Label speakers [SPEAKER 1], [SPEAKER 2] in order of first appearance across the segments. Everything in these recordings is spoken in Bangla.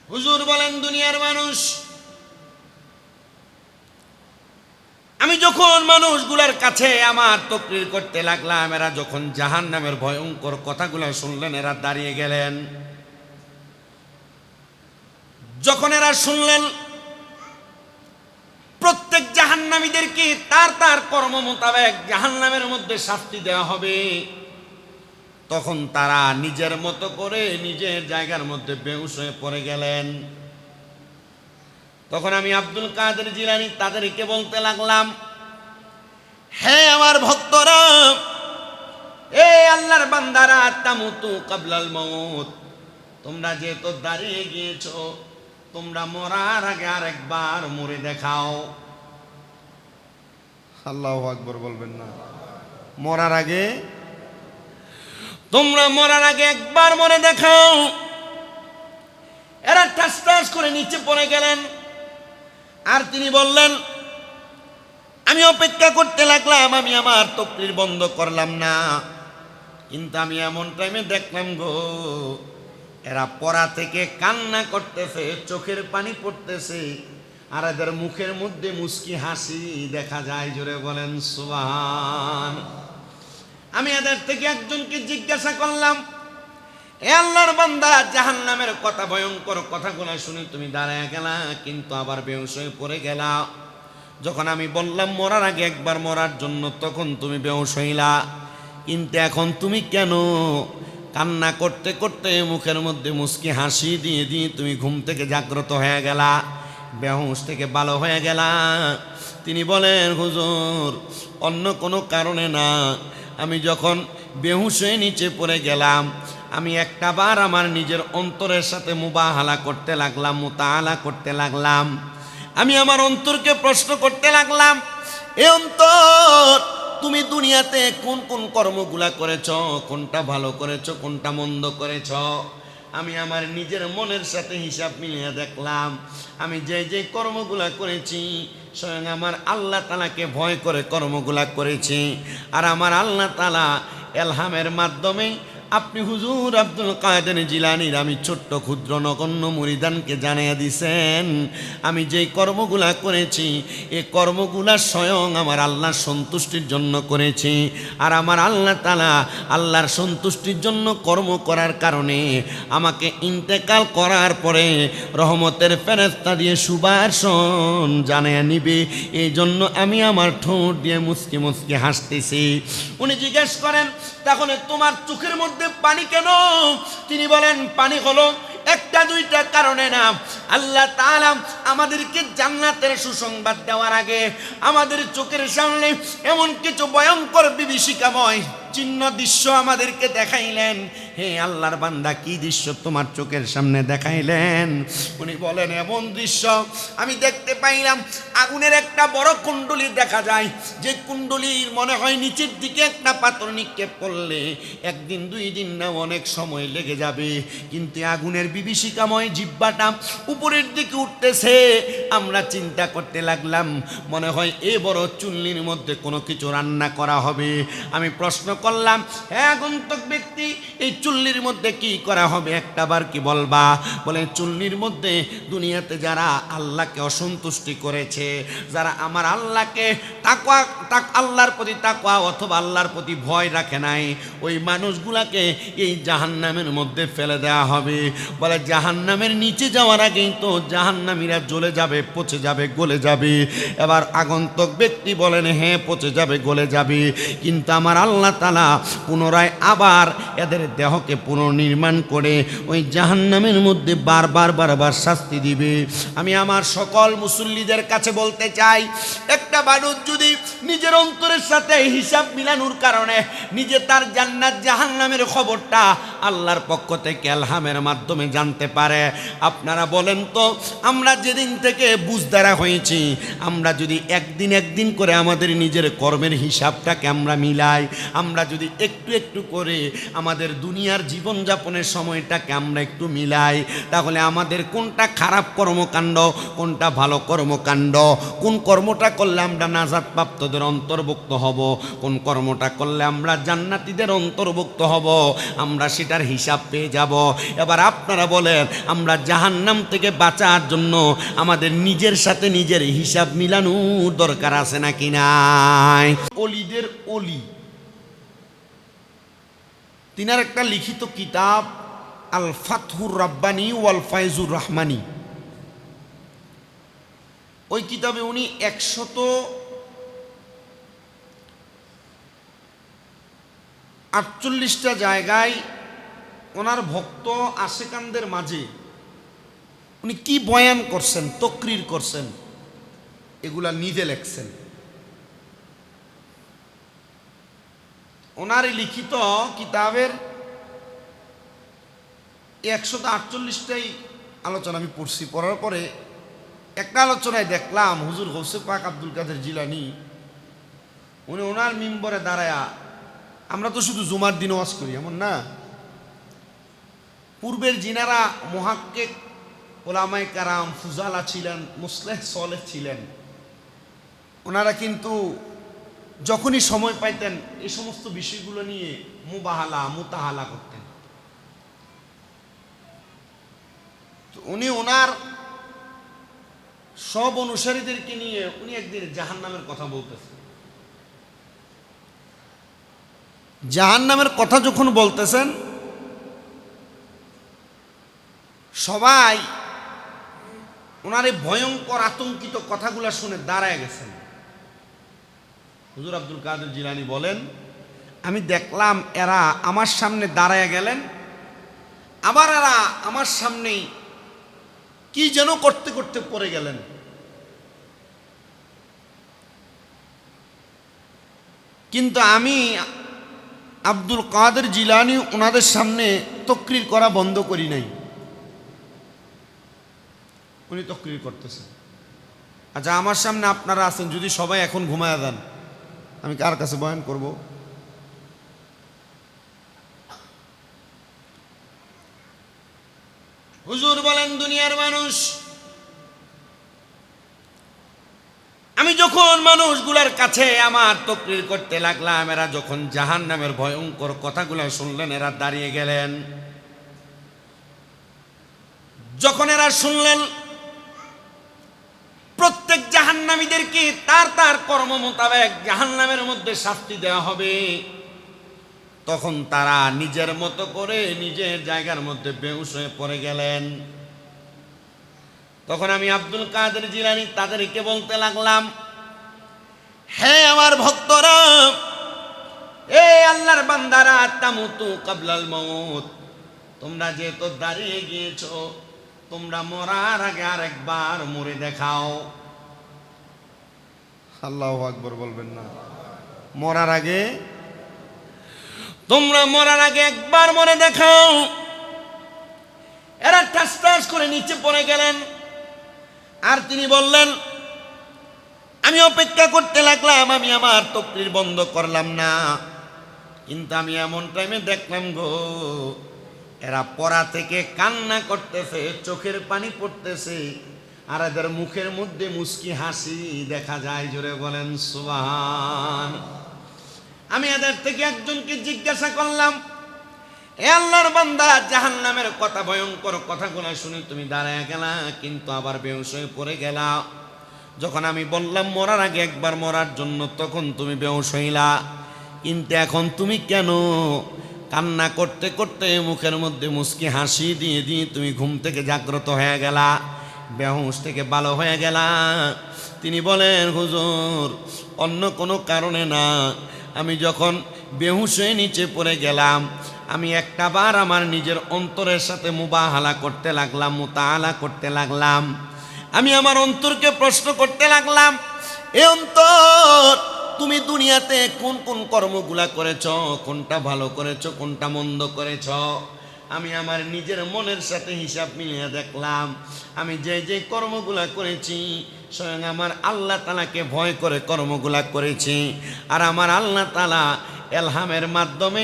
[SPEAKER 1] হুজুর বলেন, দুনিয়ার মানুষ, আমি যখন মানুষগুলার কাছে আমার তকরির করতে লাগলাম, এরা যখন জাহান্নামের ভয়ঙ্কর কথাগুলো শুনলেন, এরা দাঁড়িয়ে গেলেন। যখন এরা শুনলেন প্রত্যেক জাহান্নামীদেরকে তার তার কর্ম মোতাবেক জাহান্নামের মধ্যে শাস্তি দেওয়া হবে, তখন তারা নিজের মতো করে নিজের জায়গার মধ্যে বেহুশ হয়ে পড়ে গেলেন। তখন আমি আব্দুল কাদের জিলানী তাদেরকে বলতে লাগলাম, হে আমার ভক্তরা, এ আল্লাহর বান্দারা, তামুতু কাবলাল মউত, তোমরা যেহেতু দাঁড়িয়ে গিয়েছো, তোমরা মরার আগে আরেকবার মরে দেখাও। আল্লাহু আকবার বলবেন না? মরার আগে, তোমরা মরার আগে একবার মরে দেখাও। এরা ঠাস ঠাস করে নিচে পড়ে গেলেন। আর তিনি বললেন, আমি অপেক্ষা করতে লাগলাম, আমি আমার তকরির বন্ধ করলাম না, কিন্তু আমি এমন টাইমে দেখলাম গো, এরা পড়া থেকে কান্না করতেছে, চোখের পানি পড়তেছে, আর এদের মুখের মধ্যে মুস্কি হাসি দেখা যায়। জোরে বলেন সুবহান। আমি এদের থেকে একজনকে জিজ্ঞাসা করলাম, এ আল্লাহর বান্দা, জাহান্নামের কথা, ভয়ঙ্কর কথাগুলো শুনে তুমি দাঁড়ায় গেলা, কিন্তু আবার বেহুশ হয়ে পড়ে গেলা। যখন আমি বললাম মরার আগে একবার মরার জন্য, তখন তুমি বেহুশ হইলা, কিন্তু এখন তুমি কেন কান্না করতে করতে মুখের মধ্যে মুস্কি হাসি দিয়ে দিয়ে তুমি ঘুম থেকে জাগ্রত হয়ে গেলা, বেহুশ থেকে ভালো হয়ে গেলা? তিনি বলেন, হুজুর, অন্য কোনো কারণে না, আমি যখন বেহুশ হয়ে নিচে পড়ে গেলাম, আমি একটাবার আমার নিজের অন্তরের সাথে মুবাহালা করতে লাগলাম, মুতাআলা করতে লাগলাম। আমি আমার অন্তরকে প্রশ্ন করতে লাগলাম, এ অন্তর, তুমি দুনিয়াতে কোন কোন কর্মগুলা করেছ, কোনটা ভালো করেছ, কোনটা মন্দ করেছ? আমি আমার নিজের মনের সাথে হিসাব মিলিয়ে দেখলাম, আমি যে যে কর্মগুলা করেছি, স্বয়ং আমার আল্লাহ তাআলাকে ভয় করে কর্মগুলা করেছি। আর আমার আল্লাহ তাআলা এলহামের মাধ্যমে আপনি হুজুর আব্দুল কাদের জিলানীর আমি ছোট্ট ক্ষুদ্র নগণ্য মুরিদানকে জানিয়ে দিছেন, আমি যেই কর্মগুলা করেছি, এই কর্মগুলা স্বয়ং আমার আল্লাহর সন্তুষ্টির জন্য করেছি। আর আমার আল্লাহ তাআলা আল্লাহর সন্তুষ্টির জন্য কর্ম করার কারণে আমাকে ইন্তেকাল করার পরে রহমতের ফেরেশতা দিয়ে সুবাসন জানিয়ে নিবে। এই জন্য আমি আমার ঠোঁট দিয়ে মুচকি মুচকি হাসতেছি। উনি জিজ্ঞেস করেন, তাহলে তোমার চোখের মধ্যে পানি কেন? তিনি বলেন, পানি হলো একটা দুইটা কারণে না, আল্লাহ তাআলা আমাদেরকে জান্নাতের সুসংবাদ দেওয়ার আগে আমাদের চোখের সামনে এমন কিছু ভয়ঙ্কর বিভীষিকাময় চিহ্ন দৃশ্য আমাদেরকে দেখাইলেন। হে আল্লাহর বান্দা, কি দৃশ্য তোমার চোখের সামনে দেখাইলেন? উনি বলেন, এমন দৃশ্য আমি দেখতে পাইলাম, আগুনের একটা বড় কুণ্ডলী দেখা যায়, যে কুণ্ডলীর মনে হয় নিচের দিকে একটা পাথর নিক্ষেপ করলে একদিন দুই দিন না অনেক সময় লেগে যাবে, কিন্তু আগুনের বিভীষিকাময় জিহ্বাটা উপরের দিকে উঠতেছে। আমরা চিন্তা করতে লাগলাম, মনে হয় এ বড় চুল্লির মধ্যে কোনো কিছু রান্না করা হবে। আমি প্রশ্ন করলাম, হ্যাঁ আগন্তুক ব্যক্তি, এই চুল্লির মধ্যে কি করা হবে, একটাবার কি বলবা? বলে, চুল্লির মধ্যে দুনিয়াতে যারা আল্লাহকে অসন্তুষ্টি করেছে, যারা আমার আল্লাহকে তাকওয়া আল্লাহর প্রতি তাকওয়া অথবা আল্লাহর প্রতি ভয় রাখে নাই, ওই মানুষগুলাকে এই জাহান্নামের মধ্যে ফেলে দেওয়া হবে। বলে, জাহান্নামের নিচে যাওয়ার আগেই তো জাহান্নামীরা জ্বলে যাবে, পচে যাবে, গলে যাবে। এবার আগন্তুক ব্যক্তি বলেন, হ্যাঁ পচে যাবে, গলে যাবে, কিন্তু আমার আল্লাহ তাআলা পুনরায় আবার এদের দেহকে পুনর্নির্মাণ করে ওই জাহান্নামের মধ্যে বারবার বারবার শাস্তি দিবে। আমি আমার সকল মুসল্লিদের কাছে বলতে চাই, একটা মানুষ যদি নিজের অন্তরের সাথে হিসাব মিলানোর কারণে নিজে তার জান্নাত জাহান্নামের খবরটা আল্লাহর পক্ষ থেকে এলহামের মাধ্যমে জানতে পারে, আপনারা বলেন তো, আমরা যেদিন থেকে বুঝদারা হয়েছি, আমরা যদি একদিন করে আমাদের নিজের কর্মের হিসাবটাকে আমরা মিলাই, আমরা যদি একটু একটু করে আমাদের দুনিয়ার জীবনযাপনের সময়টাকে আমরা একটু মিলাই, তাহলে আমাদের কোনটা খারাপ কর্মকাণ্ড, কোনটা ভালো কর্মকাণ্ড, কোন কর্মটা করলে আমরা নাজাতপ্রাপ্তদের অন্তর্ভুক্ত হব, কোন কর্মটা করলে আমরা জান্নাতীদের অন্তর্ভুক্ত হব, আমরা সেটা সেটার হিসাব পেয়ে যাব। এবার আপনারা বলেন, আমরা জাহান্নাম থেকে বাঁচার জন্য আমাদের নিজের সাথে নিজের হিসাব মিলানোর দরকার আছে নাকি নাই? অলিদের অলি, তিনার একটা লিখিত কিতাব আল ফাতহুর রাব্বানি ওয়াল ফায়জুর রহমানি। ওই কিতাবে উনি 148টা জায়গায় ওনার ভক্ত আশেকানদের মাঝে উনি কি বয়ান করছেন, তকরির করছেন, এগুলা নিজে লেখছেন। ওনার লিখিত কিতাবের 148টাই আলোচনা আমি পড়ছি। পড়ার পরে একটা আলোচনায় দেখলাম হুজুর গৌসে পাক আব্দুল কাদের জিলানী উনি ওনার মিম্বরে দাঁড়ায়া, আমরা তো শুধু জুমার দিন ওয়াজ করি এমন না, পূর্বের জিনারা মুহাক্কিক ওলামায়ে কারাম ফুজালা ছিলেন, মুসলেহ সলেহ ছিলেন, ওনারা কিন্তু যখনই সময় পাইতেন এই সমস্ত বিষয়গুলো নিয়ে মুবাহালা মুতাহালা করতেন। তো উনি ওনার সব অনুসারীদেরকে নিয়ে উনি একদিন জাহান্নামের কথা বলতেছেন। জাহান্নামের কথা যখন বলতেছেন, সবাই ওনার এই ভয়ঙ্কর আতঙ্কিত কথাগুলো শুনে দাঁড়ায় গেছেন। হুজুর আব্দুল কাদের জিলানী বলেন, আমি দেখলাম এরা আমার সামনে দাঁড়ায় গেলেন, আবার এরা আমার সামনেই কি যেন করতে করতে পড়ে গেলেন। কিন্তু আমি আব্দুল কাদের জিলানী ওনাদের সামনে তকরির করা বন্ধ করি নাই, উনি তকরির করতেছেন। আচ্ছা, আমার সামনে আপনারা আছেন, যদি সবাই এখন ঘুমায় দেন আমি কার কাছে বয়ান করব? হুজুর বলেন, দুনিয়ার মানুষ, আমি যখন মানুষগুলার কাছে আমার তকরির করতে লাগলাম, এরা যখন জাহান্নামের ভয়ঙ্কর কথাগুলো শুনলেন এরা দাঁড়িয়ে গেলেন। যখন এরা শুনলেন প্রত্যেক জাহান্নামীদেরকে তার তার কর্ম মোতাবেক জাহান্নামের মধ্যে শাস্তি দেওয়া হবে, তখন তারা নিজের মতো করে নিজের জায়গার মধ্যে বেহুশ হয়ে পড়ে গেলেন। তখন আমি আব্দুল কাদের জিলানী তাদেরকে বলতে লাগলাম, হে আমার ভক্তরা, এ আল্লাহর বান্দারা, তামুতু কাবলাল মউত, তোমরা যে তো দাঁড়িয়ে গিয়েছো, তোমরা মরার আগে আরেকবার মরে দেখাও। আল্লাহু আকবার বলবেন না? মরার আগে, তোমরা মরার আগে একবার মরে দেখাও। এরা ঠাস ঠাস করে নিচে পড়ে গেলেন। আর তিনি বললেন, আমি অপেক্ষা করতে লাগলাম, আমি আমার তকরির বন্ধ করলাম না, কিন্তু আমি এমন টাইমে দেখলাম গো, এরা পড়া থেকে কান্না করতেছে, চোখের পানি পড়তেছে, আর এদের মুখের মধ্যে মুস্কি হাসি দেখা যায়। জোরে বলেন সুবহান। আমি এদের থেকে একজনকে জিজ্ঞাসা করলাম, এ আল্লাহর বান্দা, জাহান্নামের কথা, ভয়ঙ্কর কথাগুলো শুনে তুমি দাঁড়ায় গেলা, কিন্তু আবার বেহুশ হয়ে পড়ে গেলা। যখন আমি বললাম মরার আগে একবার মরার জন্য, তখন তুমি বেহুশ হইলা, কিন্তু এখন তুমি কেন কান্না করতে করতে মুখের মধ্যে মুস্কি হাসি দিয়ে দিয়ে তুমি ঘুম থেকে জাগ্রত হয়ে গেলা, বেহুশ থেকে ভালো হয়ে গেলা? তিনি বলেন, হুজুর, অন্য কোনো কারণে না, আমি যখন বেহুশ হয়ে নিচে পড়ে গেলাম, আমি একটাবার আমার নিজের অন্তরের সাথে মুবাহালা করতে লাগলাম, মুতাআলা করতে লাগলাম। আমি আমার অন্তরকে প্রশ্ন করতে লাগলাম, এ অন্তর, তুমি দুনিয়াতে কোন কোন কর্মগুলা করেছ, কোনটা ভালো করেছ, কোনটা মন্দ করেছ? আমি আমার নিজের মনের সাথে হিসাব মিলিয়ে দেখলাম, আমি যে যে কর্মগুলা করেছি স্বয়ং আমার আল্লাহ তাআলাকে ভয় করে কর্মগুলা করেছি। আর আমার আল্লাহ তাআলা এলহামের মাধ্যমে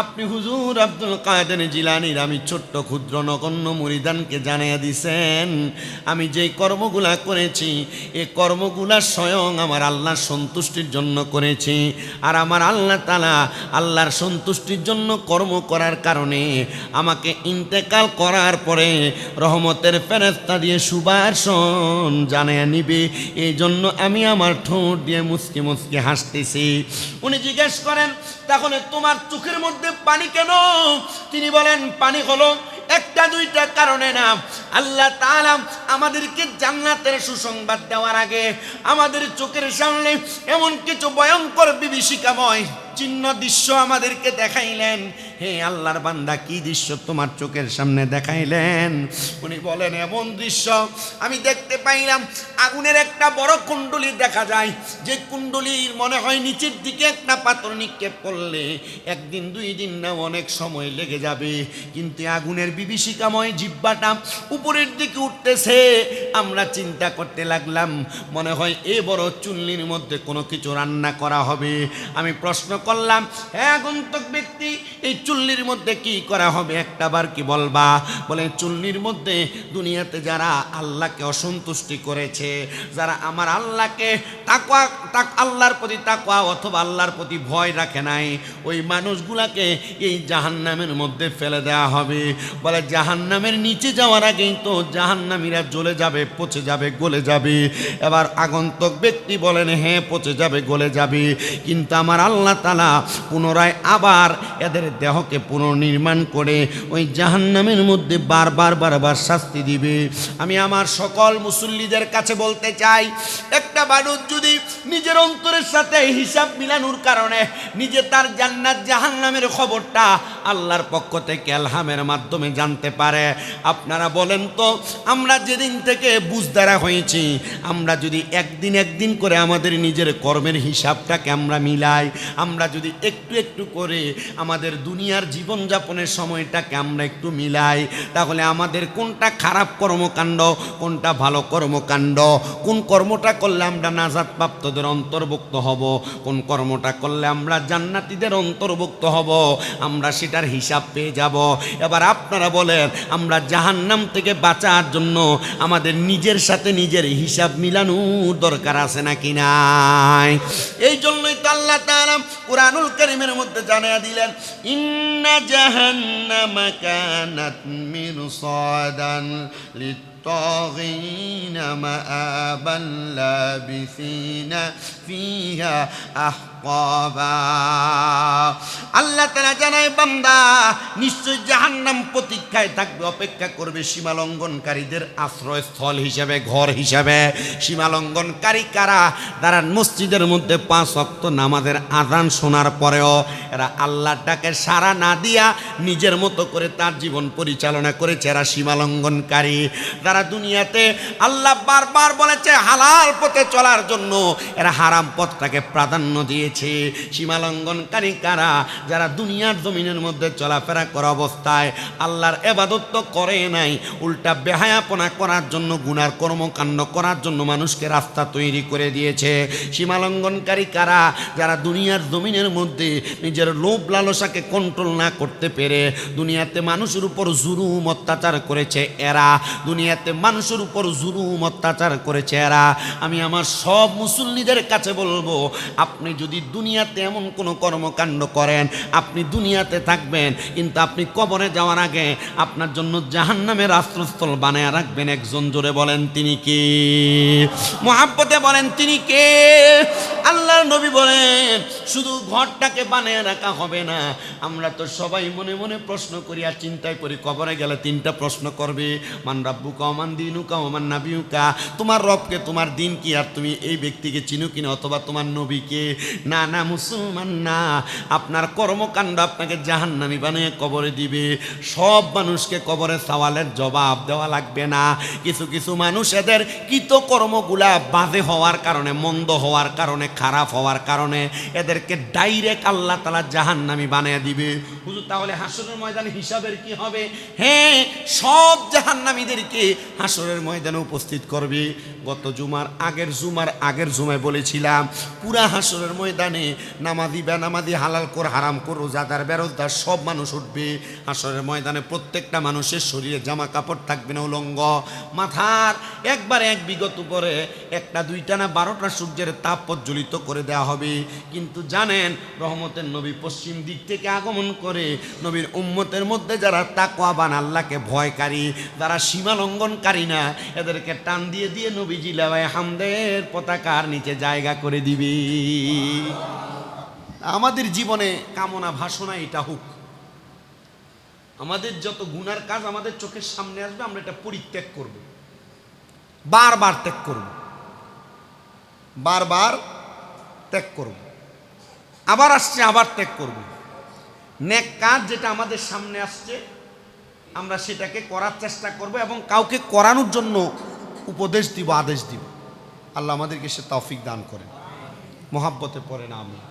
[SPEAKER 1] আপনি হুজুর আব্দুল কাদের জিলানীর আমি ছোট্ট ক্ষুদ্র নগণ্য মুরিদানকে জানিয়ে দিছেন আমি যেই কর্মগুলা করেছি এই কর্মগুলা স্বয়ং আমার আল্লাহর সন্তুষ্টির জন্য করেছি। আর আমার আল্লাহ তাআলা আল্লাহর সন্তুষ্টির জন্য কর্ম করার কারণে আমাকে ইন্তেকাল করার পরে রহমতের ফেরেশতা দিয়ে সুবাসন জানিয়ে নিবে। এই জন্য আমি আমার ঠোঁট দিয়ে মুচকি মুচকি হাসতেছি। উনি জিজ্ঞেস করেন তাহলে তোমার চোখের মধ্যে পানি কেন? তিনি বলেন পানি হলো একটা দুইটা কারণে না, আল্লাহ তাআলা আমাদেরকে জান্নাতের সুসংবাদ দেওয়ার আগে আমাদের চোখের সামনে এমন কিছু ভয়ঙ্কর বিভীষিকাময় চিহ্ন দৃশ্য আমাদেরকে দেখাইলেন। হে আল্লাহর বান্দা, কি দৃশ্য তোমার চোখের সামনে দেখাইলেন? উনি বলেন এমন দৃশ্য আমি দেখতে পাইলাম আগুনের একটা বড় কুণ্ডলী দেখা যায়, যে কুণ্ডলীর মনে হয় নিচের দিকে একটা পাথর নিক্ষেপ করলে একদিন দুই দিন না অনেক সময় লেগে যাবে, কিন্তু আগুনের বিভীষিকাময় জিহ্বাটা উপরের দিকে উঠতেছে। আমরা চিন্তা করতে লাগলাম মনে হয় এ বড় চুল্লির মধ্যে কোনো কিছু রান্না করা হবে। আমি প্রশ্ন করলাম, হ্যাঁ আগন্তুক ব্যক্তি, এই চুল্লির মধ্যে কি করা হবে একটা বার কি বলবা? বলে চুল্লির মধ্যে দুনিয়াতে যারা আল্লাহকে অসন্তুষ্টি করেছে, যারা আমার আল্লাহকে আল্লাহর প্রতি তাকওয়া অথবা আল্লাহর প্রতি ভয় রাখে নাই, ওই মানুষগুলাকে এই জাহান্নামের মধ্যে ফেলে দেওয়া হবে। বলে জাহান্নামের নিচে যাওয়ার আগেই তো জাহান্নামীরা জ্বলে যাবে, পচে যাবে, গলে যাবে। এবার আগন্তুক ব্যক্তি বলেন হ্যাঁ পচে যাবে, গলে যাবে, কিন্তু আমার আল্লাহ তাআলা পুনরায় আবার এদের দেহকে পুনর্নির্মাণ করে ওই জাহান্নামের মধ্যে বারবার শাস্তি দিবে। আমি আমার সকল মুসল্লিদের কাছে বলতে চাই, একটা মানুষ যদি নিজের অন্তরের সাথে হিসাব মিলানোর কারণে নিজে তার জান্নাত জাহান্নামের খবরটা আল্লাহর পক্ষ থেকে এলহামের মাধ্যমে জানতে পারে, আপনারা বলেন তো আমরা যেদিন থেকে বুঝদারা হয়েছি, আমরা যদি একদিন করে আমাদের নিজের কর্মের হিসাবটাকে আমরা মিলাই, আমরা যদি একটু একটু করে আমাদের দুনিয়ার জীবনযাপনের সময়টাকে আমরা একটু মিলাই, তাহলে আমাদের কোনটা খারাপ কর্মকাণ্ড, কোনটা ভালো কর্মকাণ্ড, কোন কর্মটা করলে আমরা নাজাত প্রাপ্তদের অন্তর্ভুক্ত হব, কোন কর্মটা করলে আমরা জান্নাতীদের অন্তর্ভুক্ত হব, আমরা সেটার হিসাব পেয়ে যাব। এবার আপনারা বলেন আমরা জাহান্নাম থেকে বাঁচার জন্য আমাদের নিজের সাথে নিজের হিসাব মিলানোর দরকার আছে নাকি নাই? এই জন্যই তো আল্লাহ তাআলা কুরআনুল কারীমের মধ্যে জানিয়ে দিলেন, ইন্না জাহান্নামা কানাত মিরসাদান লিত্তাগিনা মাআবান লাবিসিনা ফিহা আহকাবা। আল্লাহ তাআলা জানায় বান্দা নিশ্চয় জাহান্নাম প্রতীক্ষায় থাকবে, অপেক্ষা করবে সীমালঙ্ঘনকারীদের আশ্রয়স্থল হিসেবে, ঘর হিসেবে। সীমালঙ্ঘনকারী কারা? তারা মসজিদের মধ্যে 5 ওয়াক্ত নামাজের আযান শোনার পরেও এরা আল্লাহটাকে সাড়া না দিয়া নিজের মতো করে তার জীবন পরিচালনা করেছে, এরা সীমালঙ্ঘনকারী। যারা দুনিয়াতে আল্লাহ বারবার বলেছে হালাল পথে চলার জন্য, এরা হারাম পথটাকে প্রাধান্য দিয়েছে। সীমালঙ্ঘনকারী কারা? যারা দুনিয়ার জমিনের মধ্যে চলাফেরা করা অবস্থায় আল্লাহর ইবাদত তো করে নাই, উল্টা বেহায়াপনা করার জন্য, গুনার কর্মকাণ্ড করার জন্য মানুষকে রাস্তা তৈরি করে দিয়েছে। সীমালঙ্ঘনকারী কারা? যারা দুনিয়ার জমিনের মধ্যে নিজের লোভ লালসাকে কন্ট্রোল না করতে পেরে দুনিয়াতে মানুষের উপর জুলুম অত্যাচার করেছে এরা, দুনিয়াতে মানুষের উপর জুলুম অত্যাচার করেছে এরা। আমি আমার সব মুসল্লিদের কাছে বলবো, আপনি যদি দুনিয়াতে এমন কোনো কর্মকাণ্ড করেন, আপনি দুনিয়াতে থাকবেন, কিন্তু আপনি কবরে যাওয়ার আগে আপনার জন্য জাহান্নামের আশ্রয়স্থল বানায় রাখবেন একজন। জোরে বলেন তিনি কে? মুহাব্বতে বলেন তিনি কে? আল্লাহর নবী বলেন শুধু ঘরটাকে বানিয়ে রাখা হবে না, আমরা তো সবাই মনে মনে প্রশ্ন করি আর চিন্তায় করি, কবরে গেলে 3টা প্রশ্ন করবে, মান রাব্বুকা ওয়া মান দীনুকা ওয়া মান নাবিয়ুকা। তোমার রবকে, তোমার দিন কি, আর তুমি এই ব্যক্তিকে চিনো কিনা, অথবা তোমার নবীকে? না না, মুসলমান না। আপনার কর্মকাণ্ড আপনাকে জাহান্নামী বানিয়ে কবরে দিবে। সব মানুষকে কবরে সওয়ালের জবাব দেওয়া লাগবে না। কিছু কিছু মানুষ এদের কৃতকর্মগুলা বাজে হওয়ার কারণে, মন্দ হওয়ার কারণে, খারাপ হওয়ার কারণে এদেরকে ডাইরেক্ট আল্লাহ তাআলা জাহান্নামী বানিয়ে দিবে। হুজুর তাহলে হাসরের ময়দানে হিসাবের কি হবে? হ্যাঁ, সব জাহান্নামীদেরকে হাসরের ময়দানে উপস্থিত করবে। গত আগের জুমায় বলেছিলাম পুরা হাসরের ময়দানে নামাজি বেনামাজি হালাল কর হারাম কর রোজাদার বেরোজদার সব মানুষ উঠবে হাসরের ময়দানে। প্রত্যেকটা মানুষের শরীরে জামা কাপড় থাকবে না উলঙ্গ, মাথার একবারে এক বিগত উপরে একটা দুইটা না 12টা সূর্যের তাপ প্রজ্বলিত করে দেওয়া হবে। কিন্তু জানেন রহমতের নবী পশ্চিম দিক থেকে আগমন করে নবীর উম্মতের মধ্যে যারা তাকওয়াবান আল্লাহকে ভয়কারী, যারা সীমা লঙ্ঘনকারী না, এদেরকে টান দিয়ে দিয়ে নবীজি লাওয়ায়ে হামদের পতাকার নিচে জায়গা করে দিবে। আমাদের জীবনে কামনা ভাসনা এটা হোক, আমাদের যত গুনার কাজ আমাদের চোখের সামনে আসবে আমরা এটা পরিত্যাগ করব, বারবার ত্যাগ করব, বারবার ত্যাগ করব, আবার আসছে আবার ত্যাগ করব। নেক কাজ যেটা আমাদের সামনে আসছে আমরা সেটাকে করার চেষ্টা করব এবং কাউকে করানোর জন্য উপদেশ দিব, আদেশ দিব। আল্লাহ আমাদেরকে সে তৌফিক দান করেন। মহাব্বতে পড়েন আমিন।